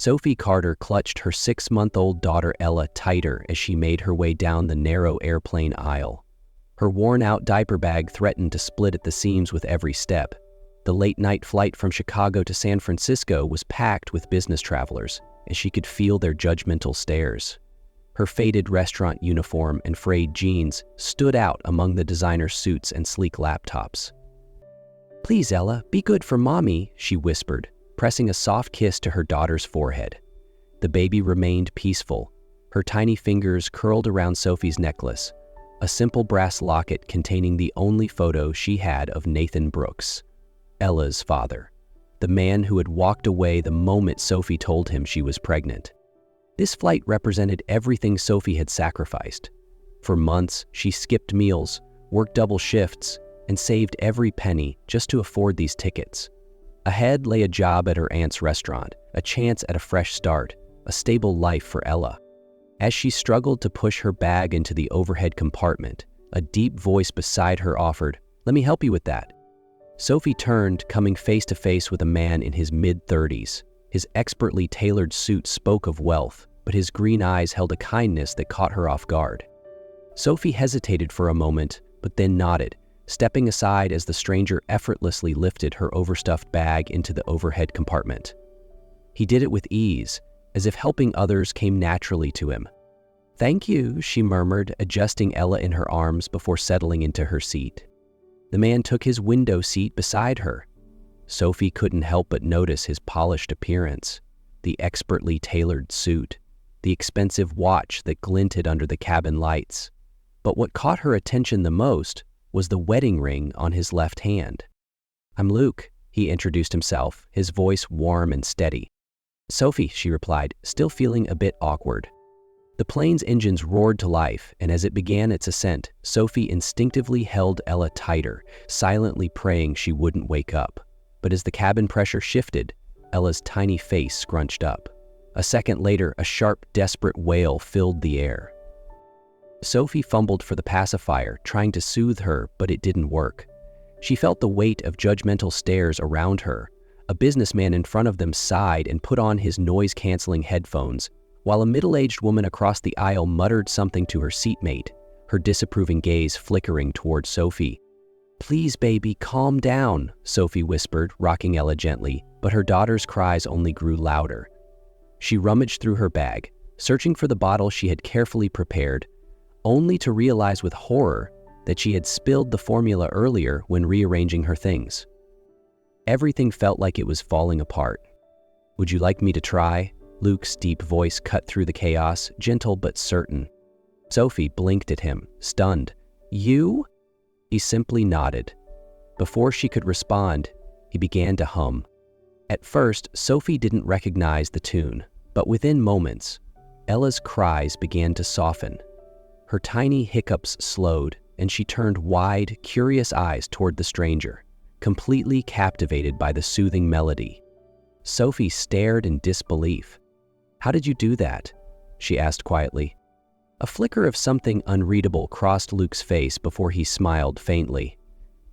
Sophie Carter clutched her 6-month-old daughter Ella tighter as she made her way down the narrow airplane aisle. Her worn-out diaper bag threatened to split at the seams with every step. The late-night flight from Chicago to San Francisco was packed with business travelers, and she could feel their judgmental stares. Her faded restaurant uniform and frayed jeans stood out among the designer suits and sleek laptops. "Please, Ella, be good for Mommy," she whispered, pressing a soft kiss to her daughter's forehead. The baby remained peaceful, her tiny fingers curled around Sophie's necklace, a simple brass locket containing the only photo she had of Nathan Brooks, Ella's father, the man who had walked away the moment Sophie told him she was pregnant. This flight represented everything Sophie had sacrificed. For months, she skipped meals, worked double shifts, and saved every penny just to afford these tickets. Ahead lay a job at her aunt's restaurant, a chance at a fresh start, a stable life for Ella. As she struggled to push her bag into the overhead compartment, a deep voice beside her offered, "Let me help you with that." Sophie turned, coming face to face with a man in his mid-30s. His expertly tailored suit spoke of wealth, but his green eyes held a kindness that caught her off guard. Sophie hesitated for a moment, but then nodded, stepping aside as the stranger effortlessly lifted her overstuffed bag into the overhead compartment. He did it with ease, as if helping others came naturally to him. "Thank you," she murmured, adjusting Ella in her arms before settling into her seat. The man took his window seat beside her. Sophie couldn't help but notice his polished appearance, the expertly tailored suit, the expensive watch that glinted under the cabin lights. But what caught her attention the most was the wedding ring on his left hand. "I'm Luke," he introduced himself, his voice warm and steady. "Sophie," she replied, still feeling a bit awkward. The plane's engines roared to life, and as it began its ascent, Sophie instinctively held Ella tighter, silently praying she wouldn't wake up. But as the cabin pressure shifted, Ella's tiny face scrunched up. A second later, a sharp, desperate wail filled the air. Sophie fumbled for the pacifier, trying to soothe her, but it didn't work. She felt the weight of judgmental stares around her. A businessman in front of them sighed and put on his noise-canceling headphones, while a middle-aged woman across the aisle muttered something to her seatmate, her disapproving gaze flickering toward Sophie. "Please, baby, calm down," Sophie whispered, rocking Ella gently, but her daughter's cries only grew louder. She rummaged through her bag, searching for the bottle she had carefully prepared, only to realize with horror that she had spilled the formula earlier when rearranging her things. Everything felt like it was falling apart. "Would you like me to try?" Luke's deep voice cut through the chaos, gentle but certain. Sophie blinked at him, stunned. "You?" He simply nodded. Before she could respond, he began to hum. At first, Sophie didn't recognize the tune, but within moments, Ella's cries began to soften. Her tiny hiccups slowed, and she turned wide, curious eyes toward the stranger, completely captivated by the soothing melody. Sophie stared in disbelief. "How did you do that?" she asked quietly. A flicker of something unreadable crossed Luke's face before he smiled faintly.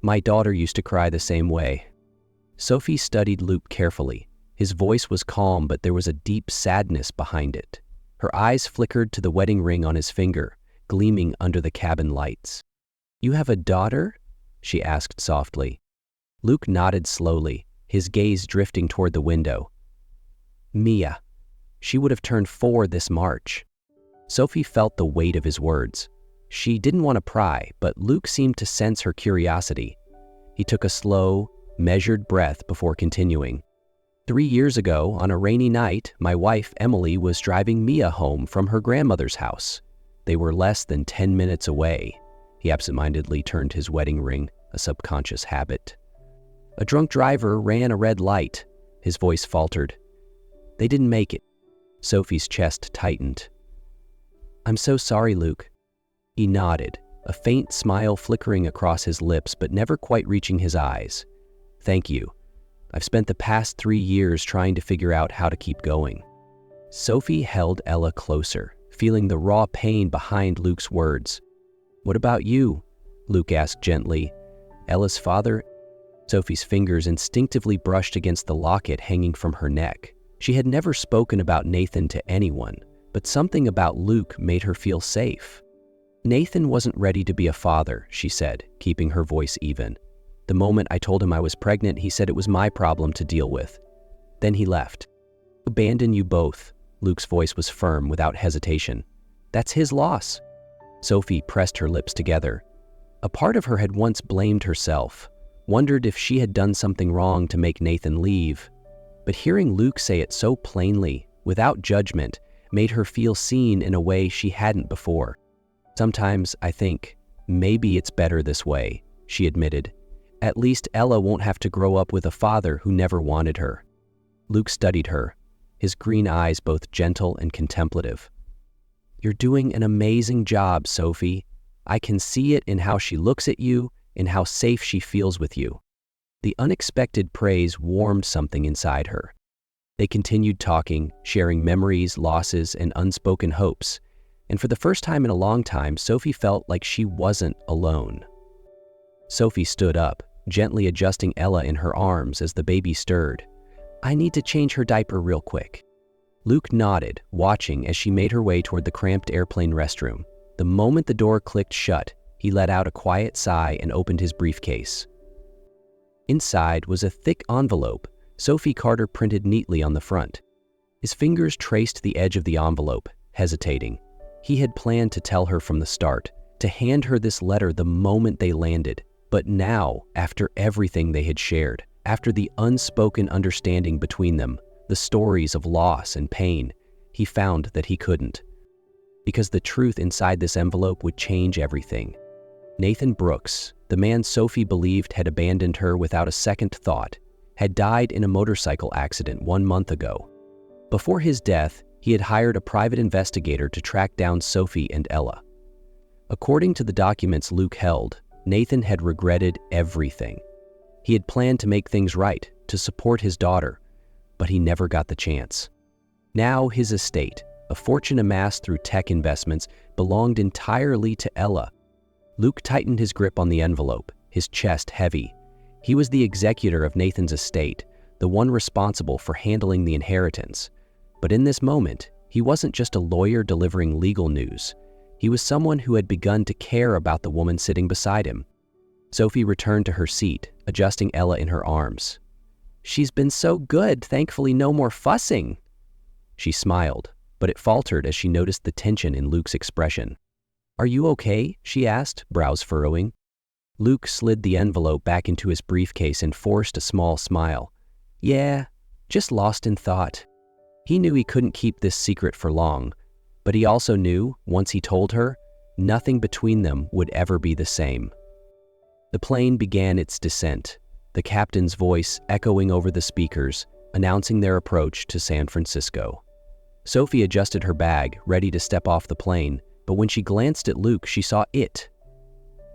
"My daughter used to cry the same way." Sophie studied Luke carefully. His voice was calm, but there was a deep sadness behind it. Her eyes flickered to the wedding ring on his finger, gleaming under the cabin lights. "You have a daughter?" she asked softly. Luke nodded slowly, his gaze drifting toward the window. "Mia. She would have turned 4 this March." Sophie felt the weight of his words. She didn't want to pry, but Luke seemed to sense her curiosity. He took a slow, measured breath before continuing. 3 years ago, on a rainy night, my wife, Emily, was driving Mia home from her grandmother's house. They were less than 10 minutes away. He absentmindedly turned his wedding ring, a subconscious habit. "A drunk driver ran a red light." His voice faltered. "They didn't make it." Sophie's chest tightened. "I'm so sorry, Luke." He nodded, a faint smile flickering across his lips but never quite reaching his eyes. "Thank you. I've spent the past 3 years trying to figure out how to keep going." Sophie held Ella closer, feeling the raw pain behind Luke's words. "What about you?" Luke asked gently. "Ella's father?" Sophie's fingers instinctively brushed against the locket hanging from her neck. She had never spoken about Nathan to anyone, but something about Luke made her feel safe. "Nathan wasn't ready to be a father," she said, keeping her voice even. "The moment I told him I was pregnant, he said it was my problem to deal with. Then he left. Abandon you both." Luke's voice was firm, without hesitation. "That's his loss." Sophie pressed her lips together. A part of her had once blamed herself, wondered if she had done something wrong to make Nathan leave. But hearing Luke say it so plainly, without judgment, made her feel seen in a way she hadn't before. "Sometimes I think, maybe it's better this way," she admitted. "At least Ella won't have to grow up with a father who never wanted her." Luke studied her, his green eyes both gentle and contemplative. "You're doing an amazing job, Sophie. I can see it in how she looks at you, in how safe she feels with you." The unexpected praise warmed something inside her. They continued talking, sharing memories, losses, and unspoken hopes. And for the first time in a long time, Sophie felt like she wasn't alone. Sophie stood up, gently adjusting Ella in her arms as the baby stirred. "I need to change her diaper real quick." Luke nodded, watching as she made her way toward the cramped airplane restroom. The moment the door clicked shut, he let out a quiet sigh and opened his briefcase. Inside was a thick envelope, Sophie Carter printed neatly on the front. His fingers traced the edge of the envelope, hesitating. He had planned to tell her from the start, to hand her this letter the moment they landed. But now, after everything they had shared, after the unspoken understanding between them, the stories of loss and pain, he found that he couldn't. Because the truth inside this envelope would change everything. Nathan Brooks, the man Sophie believed had abandoned her without a second thought, had died in a motorcycle accident 1 month ago. Before his death, he had hired a private investigator to track down Sophie and Ella. According to the documents Luke held, Nathan had regretted everything. He had planned to make things right, to support his daughter, but he never got the chance. Now his estate, a fortune amassed through tech investments, belonged entirely to Ella. Luke tightened his grip on the envelope, his chest heavy. He was the executor of Nathan's estate, the one responsible for handling the inheritance. But in this moment, he wasn't just a lawyer delivering legal news. He was someone who had begun to care about the woman sitting beside him. Sophie returned to her seat, adjusting Ella in her arms. "She's been so good, thankfully no more fussing." She smiled, but it faltered as she noticed the tension in Luke's expression. "Are you okay?" she asked, brows furrowing. Luke slid the envelope back into his briefcase and forced a small smile. "Yeah, just lost in thought." He knew he couldn't keep this secret for long, but he also knew, once he told her, nothing between them would ever be the same. The plane began its descent, the captain's voice echoing over the speakers, announcing their approach to San Francisco. Sophie adjusted her bag, ready to step off the plane, but when she glanced at Luke, she saw it.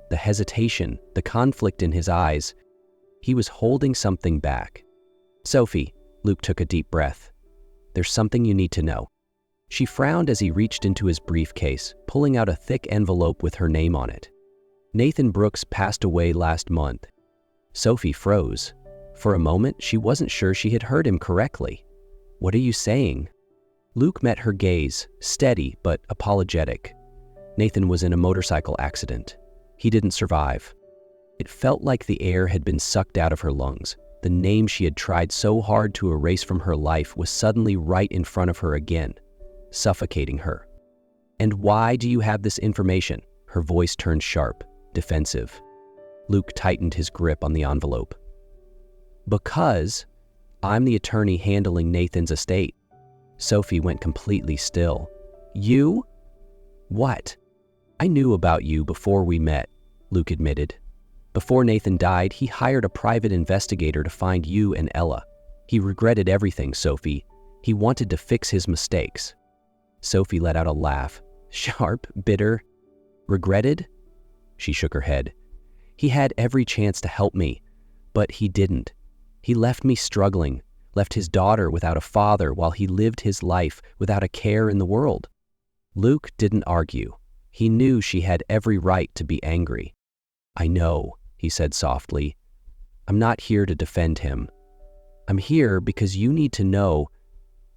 The hesitation, the conflict in his eyes. He was holding something back. "Sophie," Luke took a deep breath. "There's something you need to know." She frowned as he reached into his briefcase, pulling out a thick envelope with her name on it. "Nathan Brooks passed away last month." Sophie froze. For a moment, she wasn't sure she had heard him correctly. "What are you saying?" Luke met her gaze, steady but apologetic. "Nathan was in a motorcycle accident. He didn't survive." It felt like the air had been sucked out of her lungs. The name she had tried so hard to erase from her life was suddenly right in front of her again, suffocating her. "And why do you have this information?" Her voice turned sharp, defensive. Luke tightened his grip on the envelope. "Because I'm the attorney handling Nathan's estate." Sophie went completely still. "You? What?" "I knew about you before we met," Luke admitted. "Before Nathan died, he hired a private investigator to find you and Ella. He regretted everything, Sophie. He wanted to fix his mistakes." Sophie let out a laugh. "Sharp, bitter. Regretted?" She shook her head. "He had every chance to help me, but he didn't. He left me struggling, left his daughter without a father while he lived his life without a care in the world." Luke didn't argue. He knew she had every right to be angry. "I know," he said softly. "I'm not here to defend him. I'm here because you need to know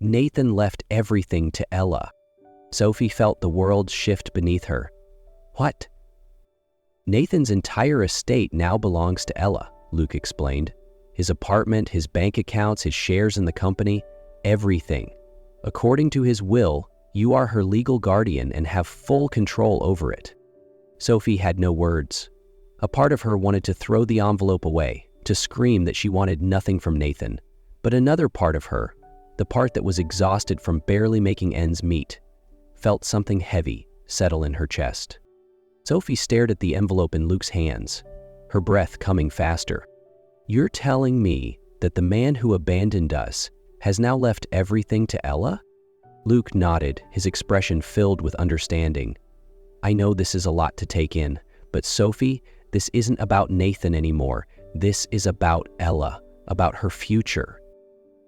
Nathan left everything to Ella. Sophie felt the world shift beneath her. What? Nathan's entire estate now belongs to Ella, Luke explained. His apartment, his bank accounts, his shares in the company, everything. According to his will, you are her legal guardian and have full control over it. Sophie had no words. A part of her wanted to throw the envelope away, to scream that she wanted nothing from Nathan. But another part of her, the part that was exhausted from barely making ends meet, felt something heavy settle in her chest. Sophie stared at the envelope in Luke's hands, her breath coming faster. You're telling me that the man who abandoned us has now left everything to Ella? Luke nodded, his expression filled with understanding. I know this is a lot to take in, but Sophie, this isn't about Nathan anymore. This is about Ella, about her future.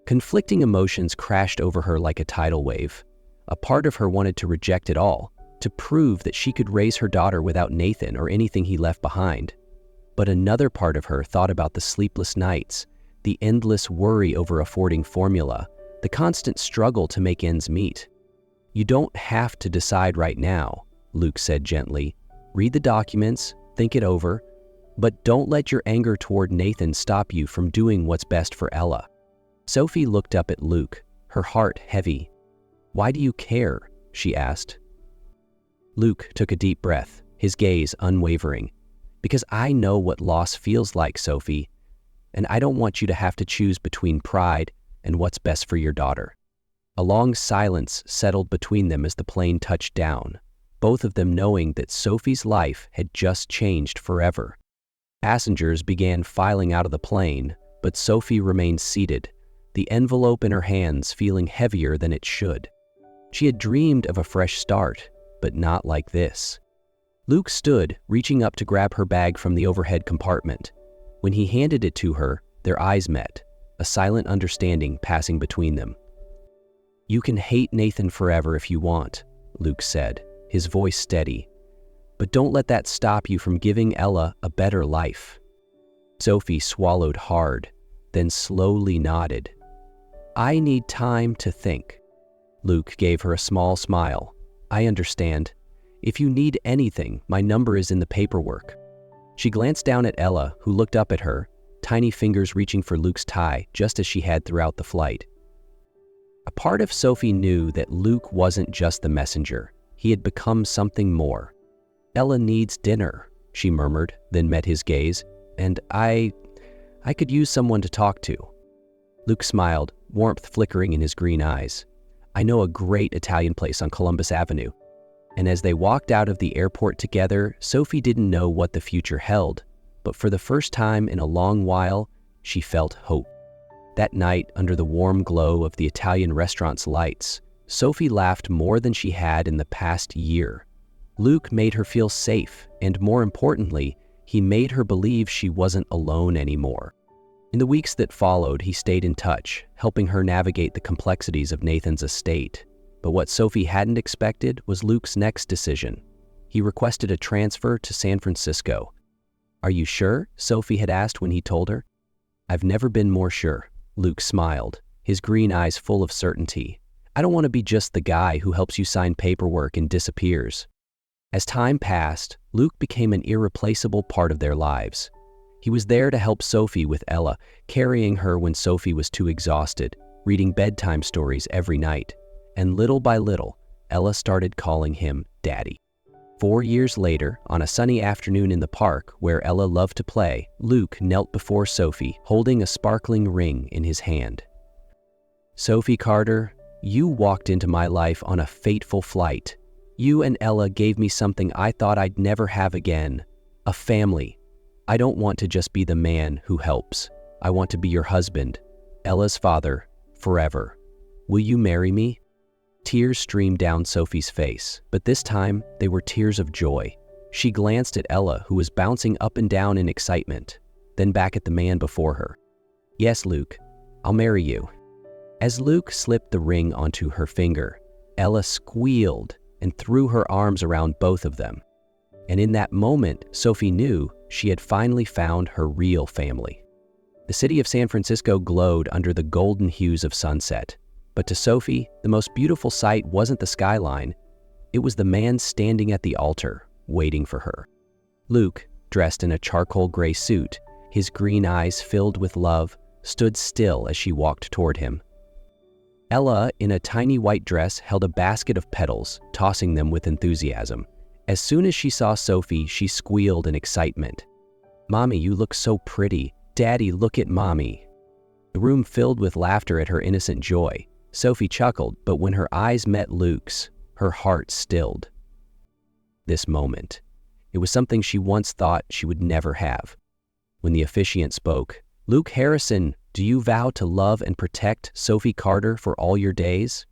Conflicting emotions crashed over her like a tidal wave. A part of her wanted to reject it all, to prove that she could raise her daughter without Nathan or anything he left behind. But another part of her thought about the sleepless nights, the endless worry over affording formula, the constant struggle to make ends meet. You don't have to decide right now, Luke said gently. Read the documents, think it over, but don't let your anger toward Nathan stop you from doing what's best for Ella. Sophie looked up at Luke, her heart heavy. Why do you care? She asked. Luke took a deep breath, his gaze unwavering. Because I know what loss feels like, Sophie, and I don't want you to have to choose between pride and what's best for your daughter. A long silence settled between them as the plane touched down, both of them knowing that Sophie's life had just changed forever. Passengers began filing out of the plane, but Sophie remained seated, the envelope in her hands feeling heavier than it should. She had dreamed of a fresh start, but not like this. Luke stood, reaching up to grab her bag from the overhead compartment. When he handed it to her, their eyes met, a silent understanding passing between them. You can hate Nathan forever if you want, Luke said, his voice steady. But don't let that stop you from giving Ella a better life. Sophie swallowed hard, then slowly nodded. I need time to think. Luke gave her a small smile. I understand. If you need anything, my number is in the paperwork. She glanced down at Ella, who looked up at her, tiny fingers reaching for Luke's tie, just as she had throughout the flight. A part of Sophie knew that Luke wasn't just the messenger. He had become something more. Ella needs dinner, she murmured, then met his gaze, and I could use someone to talk to. Luke smiled, warmth flickering in his green eyes. I know a great Italian place on Columbus Avenue. And as they walked out of the airport together, Sophie didn't know what the future held, but for the first time in a long while, she felt hope. That night, under the warm glow of the Italian restaurant's lights, Sophie laughed more than she had in the past year. Luke made her feel safe, and more importantly, he made her believe she wasn't alone anymore. In the weeks that followed, he stayed in touch, helping her navigate the complexities of Nathan's estate. But what Sophie hadn't expected was Luke's next decision. He requested a transfer to San Francisco. Are you sure? Sophie had asked when he told her. I've never been more sure. Luke smiled, his green eyes full of certainty. I don't want to be just the guy who helps you sign paperwork and disappears. As time passed, Luke became an irreplaceable part of their lives. He was there to help Sophie with Ella, carrying her when Sophie was too exhausted, reading bedtime stories every night. And little by little, Ella started calling him Daddy. 4 years later, on a sunny afternoon in the park where Ella loved to play, Luke knelt before Sophie, holding a sparkling ring in his hand. Sophie Carter, you walked into my life on a fateful flight. You and Ella gave me something I thought I'd never have again, a family. I don't want to just be the man who helps. I want to be your husband, Ella's father, forever. Will you marry me? Tears streamed down Sophie's face, but this time they were tears of joy. She glanced at Ella, who was bouncing up and down in excitement, then back at the man before her. Yes, Luke, I'll marry you. As Luke slipped the ring onto her finger, Ella squealed and threw her arms around both of them. And in that moment, Sophie knew she had finally found her real family. The city of San Francisco glowed under the golden hues of sunset. But to Sophie, the most beautiful sight wasn't the skyline. It was the man standing at the altar, waiting for her. Luke, dressed in a charcoal gray suit, his green eyes filled with love, stood still as she walked toward him. Ella, in a tiny white dress, held a basket of petals, tossing them with enthusiasm. As soon as she saw Sophie, she squealed in excitement. "Mommy, you look so pretty. Daddy, look at Mommy." The room filled with laughter at her innocent joy. Sophie chuckled, but when her eyes met Luke's, her heart stilled. This moment. It was something she once thought she would never have. When the officiant spoke, "Luke Harrison, do you vow to love and protect Sophie Carter for all your days?"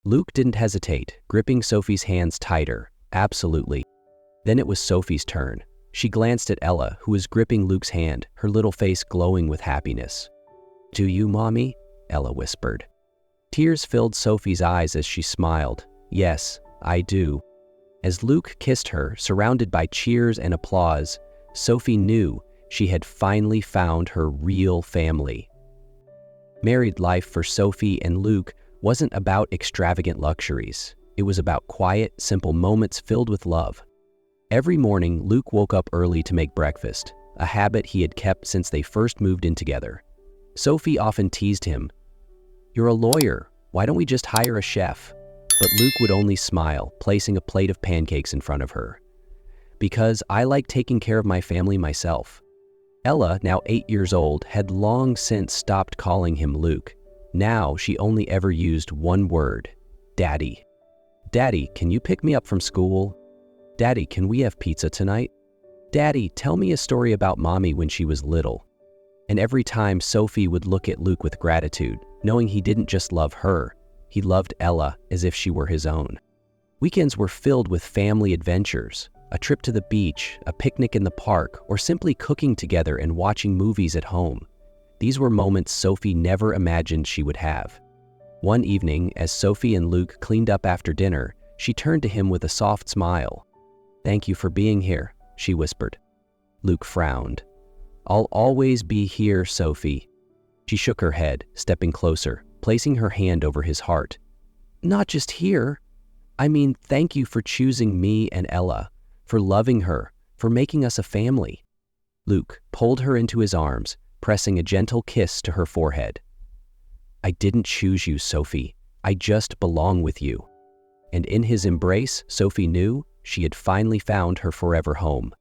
Luke didn't hesitate, gripping Sophie's hands tighter. "Absolutely." Then it was Sophie's turn. She glanced at Ella, who was gripping Luke's hand, her little face glowing with happiness. "Do you, Mommy?" Ella whispered. Tears filled Sophie's eyes as she smiled. "Yes, I do." As Luke kissed her, surrounded by cheers and applause, Sophie knew she had finally found her real family. Married life for Sophie and Luke wasn't about extravagant luxuries. It was about quiet, simple moments filled with love. Every morning, Luke woke up early to make breakfast, a habit he had kept since they first moved in together. Sophie often teased him, "You're a lawyer. Why don't we just hire a chef?" But Luke would only smile, placing a plate of pancakes in front of her. "Because I like taking care of my family myself." Ella, now 8 years old, had long since stopped calling him Luke. Now she only ever used one word: Daddy. "Daddy, can you pick me up from school?" "Daddy, can we have pizza tonight?" "Daddy, tell me a story about Mommy when she was little." And every time Sophie would look at Luke with gratitude, knowing he didn't just love her, he loved Ella as if she were his own. Weekends were filled with family adventures, a trip to the beach, a picnic in the park, or simply cooking together and watching movies at home. These were moments Sophie never imagined she would have. One evening, as Sophie and Luke cleaned up after dinner, she turned to him with a soft smile. "Thank you for being here," she whispered. Luke frowned. "I'll always be here, Sophie." She shook her head, stepping closer, placing her hand over his heart. "Not just here. I mean, thank you for choosing me and Ella, for loving her, for making us a family." Luke pulled her into his arms, pressing a gentle kiss to her forehead. "I didn't choose you, Sophie. I just belong with you." And in his embrace, Sophie knew she had finally found her forever home.